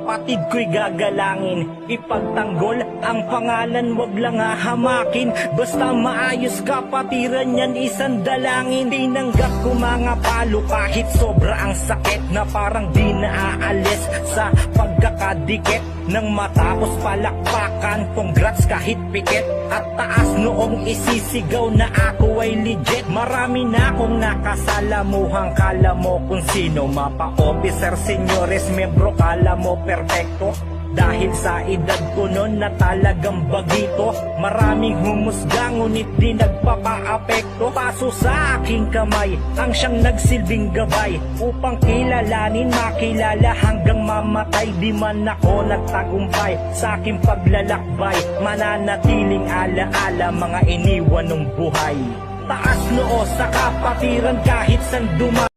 kapatid ko'y gagalangin. Ipagtanggol ang pangalan, wag lang hahamakin. Basta maayos kapatiran yan, isang dalangin. Tinanggap ko mga palo kahit sobra ang sakit, na parang di naaalis sa pagkakadikit. Nang matapos palakpakan, congrats kahit pikit. At taas noong isisigaw na ako ay legit. Marami na akong nakasalamuhang, kala mo kung sino. Mapa-officer, senyores, membro, kala mo perfecto. Dahil sa edad ko noon na talagang bagito. Maraming humusga ngunit di nagpapa-apekto. Paso sa aking kamay ang siyang nagsilbing gabay, upang kilalanin, makilala hanggang mamatay. Di man ako nagtagumpay sa aking paglalakbay, mananatiling alaala mga iniwan ng buhay. Taas noo sa kapatiran kahit san dumay.